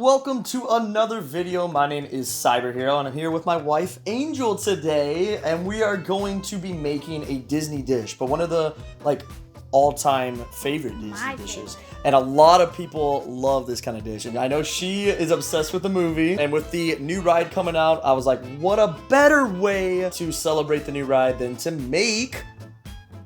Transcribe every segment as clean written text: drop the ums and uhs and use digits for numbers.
welcome to another video. My name is Cyber Hero and I'm here with my wife Angel today, and we are going to be making a Disney dish, but one of the all-time favorite Disney dishes. And a lot of people love this kind of dish, and I know she is obsessed with the movie. And with the new ride coming out, I was like, what a better way to celebrate the new ride than to make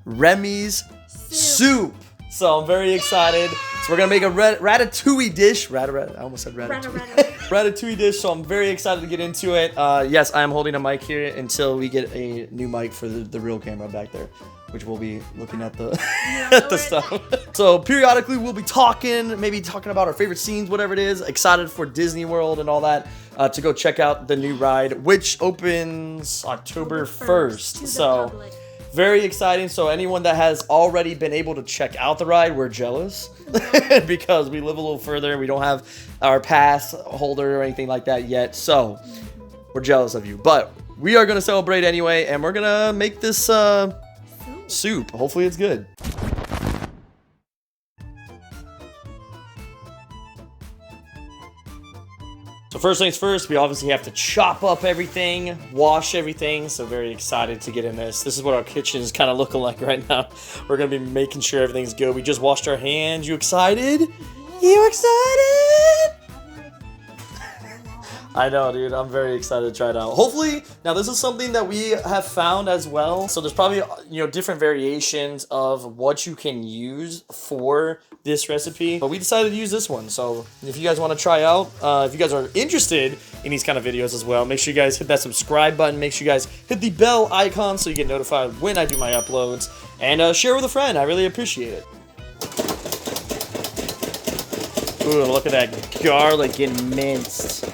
Remy's soup. So I'm very excited. So we're gonna make a ratatouille dish. I almost said ratatouille. Ratatouille dish. So I'm very excited to get into it. Yes, I am holding a mic here until we get a new mic for the real camera back there, which we'll be looking at the at the stuff. So periodically we'll be talking, maybe talking about our favorite scenes, whatever it is. Excited for Disney World and all that. To go check out the new ride, which opens October 1st. So very exciting. So anyone that has already been able to check out the ride, we're jealous because we live a little further. We don't have our pass holder or anything like that yet. So we're jealous of you, but we are going to celebrate anyway. And we're going to make this soup. Hopefully it's good. So first things first, we obviously have to chop up everything, wash everything. So very excited to get in this. This is what our kitchen is kind of looking like right now. We're going to be making sure everything's good. We just washed our hands. You excited? You excited? I know, dude. I'm very excited to try it out. Hopefully, now this is something that we have found as well. So there's probably, different variations of what you can use for this recipe. But we decided to use this one. So if you guys want to try out, if you guys are interested in these kind of videos as well, make sure you guys hit that subscribe button. Make sure you guys hit the bell icon so you get notified when I do my uploads. And share with a friend. I really appreciate it. Ooh, look at that garlic getting minced.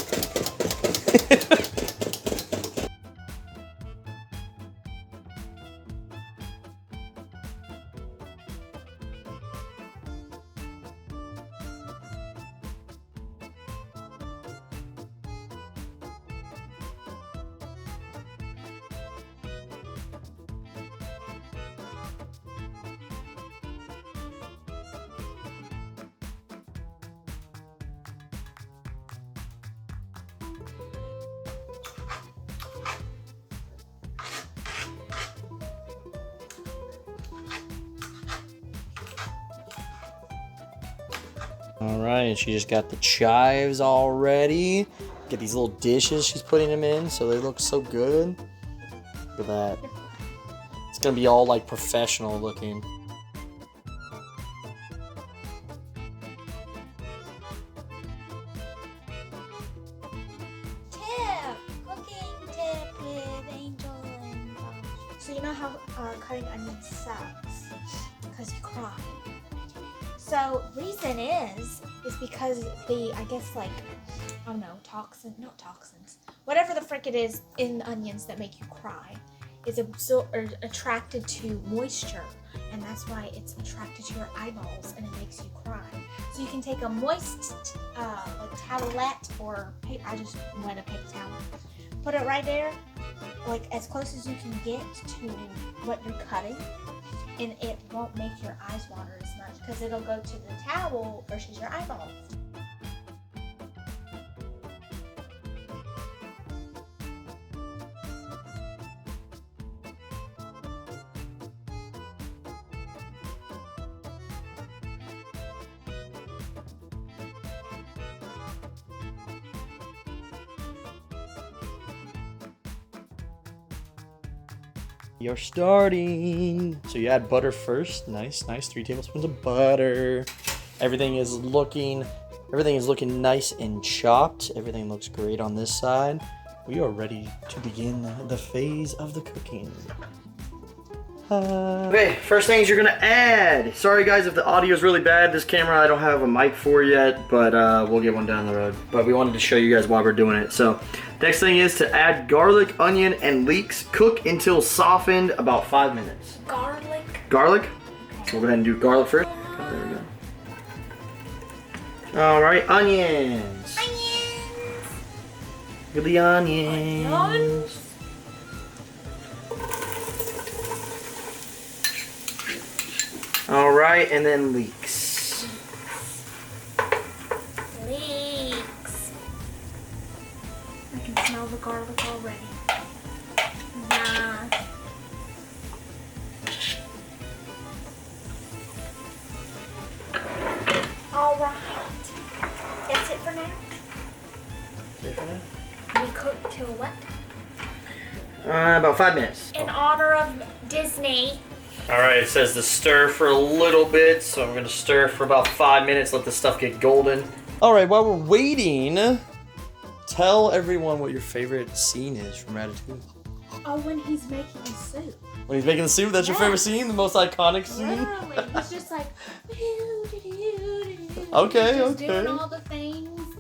All right, she just got the chives all ready. Get these little dishes she's putting them in so they look so good. Look at that. It's gonna be all like professional looking. Cooking tip with Angel and so you know how cutting onions sucks because you cry. So reason is because not toxins, whatever the frick it is in onions that make you cry is attracted to moisture, and that's why it's attracted to your eyeballs and it makes you cry. So you can take a moist towelette or paper. I just went a paper towel. Put it right there, like as close as you can get to what you're cutting, and it won't make your eyes water as much because it'll go to the towel versus your eyeballs. You're starting. So you add butter first. Nice. 3 tablespoons of butter. Everything is looking nice and chopped. Everything looks great on this side. We are ready to begin the phase of the cooking. Okay, first things you're gonna add. Sorry guys if the audio is really bad. This camera I don't have a mic for yet, but we'll get one down the road. But we wanted to show you guys why we're doing it. So next thing is to add garlic, onion, and leeks. Cook until softened, about 5 minutes. Garlic? So we'll go ahead and do garlic first. Oh, there we go. Alright, onions. Look at the onions. Alright, and then leeks. Leeks. garlic already. Nice. All right. That's it for now. We cook till what? About 5 minutes. In honor of Disney. All right, it says to stir for a little bit, so I'm gonna stir for about 5 minutes, let the stuff get golden. All right, while we're waiting, tell everyone what your favorite scene is from Ratatouille. Oh, when he's making the soup. When he's making the soup, that's your favorite scene? The most iconic scene? Literally, he's just like, okay, he's just okay. doing all the things,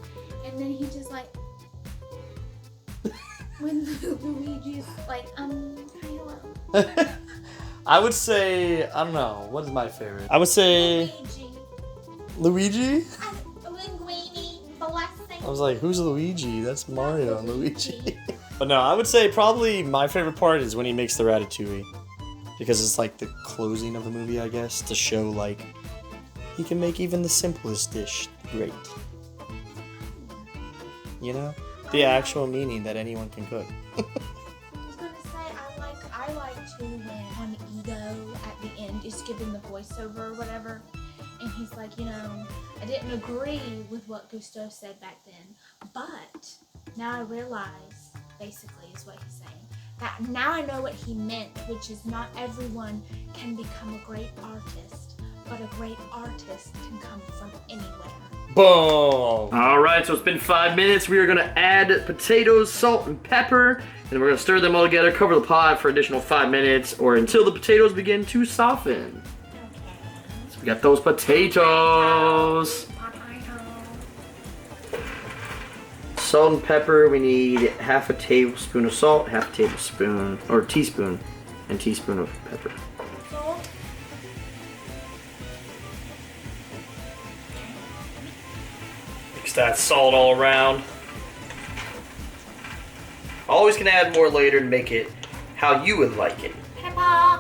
and then he just like, when Luigi's like, hello. I would say, I don't know, what is my favorite? I would say Luigi? Linguini, blessing. I was like, who's Luigi? That's Mario and Luigi. But no, I would say probably my favorite part is when he makes the ratatouille. Because it's like the closing of the movie, I guess, to show like he can make even the simplest dish great. You know? The actual meaning that anyone can cook. I was gonna say I like too when on Ego at the end is giving the voiceover or whatever, and he's like, you know, I didn't agree with what Gusto said back then, but now I realize, basically is what he's saying, that now I know what he meant, which is not everyone can become a great artist, but a great artist can come from anywhere. Boom! Alright, so it's been 5 minutes. We are going to add potatoes, salt, and pepper. And we're going to stir them all together, cover the pot for additional 5 minutes, or until the potatoes begin to soften. Okay. So we got those potatoes. Salt and pepper, we need half a tablespoon of salt, half a tablespoon, or teaspoon, and teaspoon of pepper. That salt all around. Always can add more later and make it how you would like it. Pepper. I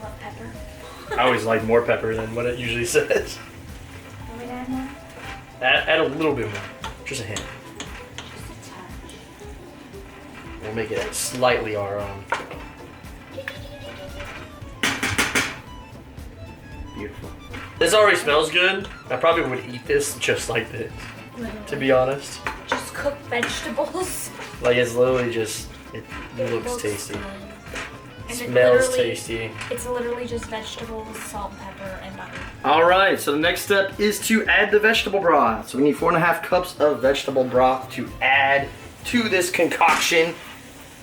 love pepper. I always like more pepper than what it usually says. Can we add more? Add a little bit more. Just a hint. Just a touch. We'll make it slightly our own. Beautiful. This already smells good. I probably would eat this just like this, to be honest. Just cook vegetables. Like it's literally just, it looks tasty. And Smells tasty. It's literally just vegetables, salt and pepper, and butter. Alright, so the next step is to add the vegetable broth. So we need 4.5 cups of vegetable broth to add to this concoction.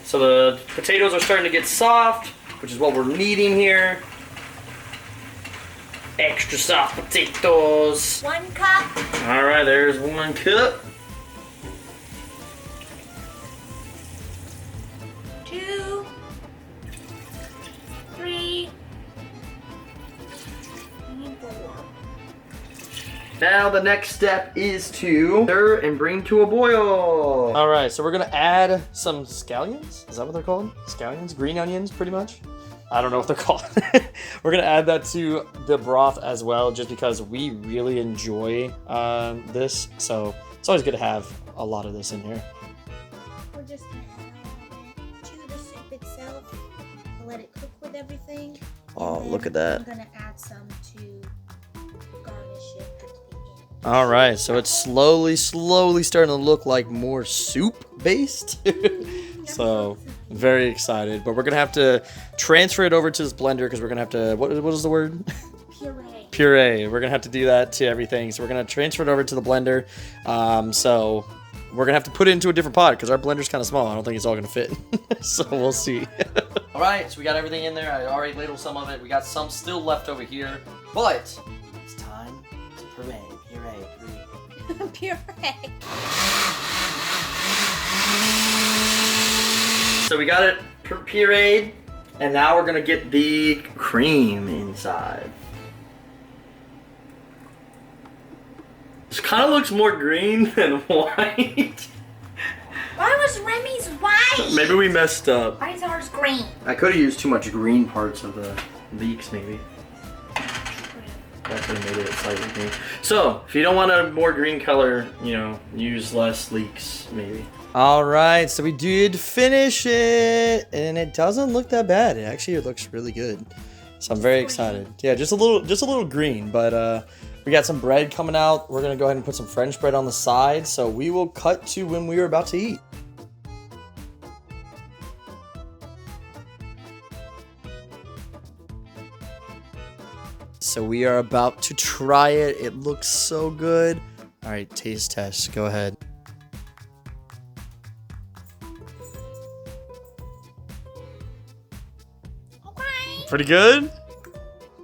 So the potatoes are starting to get soft, which is what we're needing here. Extra soft potatoes. 1 cup. Alright, there's 1 cup. 2, 3, and 4. Now the next step is to stir and bring to a boil. Alright, so we're gonna add some scallions. Is that what they're called? Scallions? Green onions, pretty much? I don't know what they're called. We're gonna add that to the broth as well, just because we really enjoy this. So it's always good to have a lot of this in here. We're just gonna add to the soup itself, let it cook with everything. Oh, look at that. I'm gonna add some to garnish it at the end. All right, so it's slowly starting to look like more soup based. So very excited, but we're gonna have to transfer it over to this blender because we're gonna have to, what is the word? Puree. We're gonna have to do that to everything. So we're gonna transfer it over to the blender. So we're gonna have to put it into a different pot because our blender's kind of small. I don't think it's all gonna fit. So we'll see. All right, so we got everything in there. I already ladled some of it. We got some still left over here, but it's time to puree. Puree. So we got it pureed, and now we're gonna get the cream inside. This kind of looks more green than white. Why was Remy's white? Maybe we messed up. Why is ours green? I could have used too much green parts of the leeks, maybe. That's could have made it slightly green. So, if you don't want a more green color, you know, use less leeks, maybe. All right, so we did finish it, and it doesn't look that bad. It looks really good. So I'm very excited. Yeah, just a little green, but we got some bread coming out. We're gonna go ahead and put some French bread on the side. So we will cut to when we are about to eat. So we are about to try it. It looks so good. All right, taste test. Go ahead. Okay. Pretty good?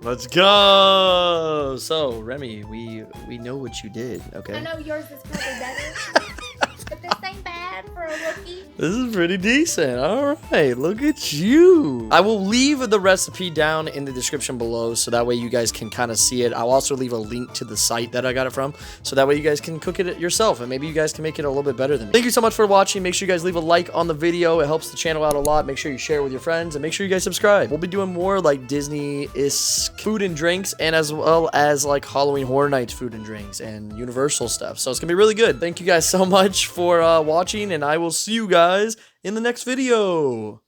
Let's go. So, Remy, we know what you did, okay? I know yours is probably better, but this ain't bad for a rookie. This is pretty decent. All right, look at you. I will leave the recipe down in the description below so that way you guys can kind of see it. I'll also leave a link to the site that I got it from so that way you guys can cook it yourself and maybe you guys can make it a little bit better than me. Thank you so much for watching. Make sure you guys leave a like on the video. It helps the channel out a lot. Make sure you share it with your friends and make sure you guys subscribe. We'll be doing more like Disney-esque food and drinks and as well as like Halloween Horror Nights food and drinks and Universal stuff. So it's gonna be really good. Thank you guys so much for watching and I will see you guys in the next video.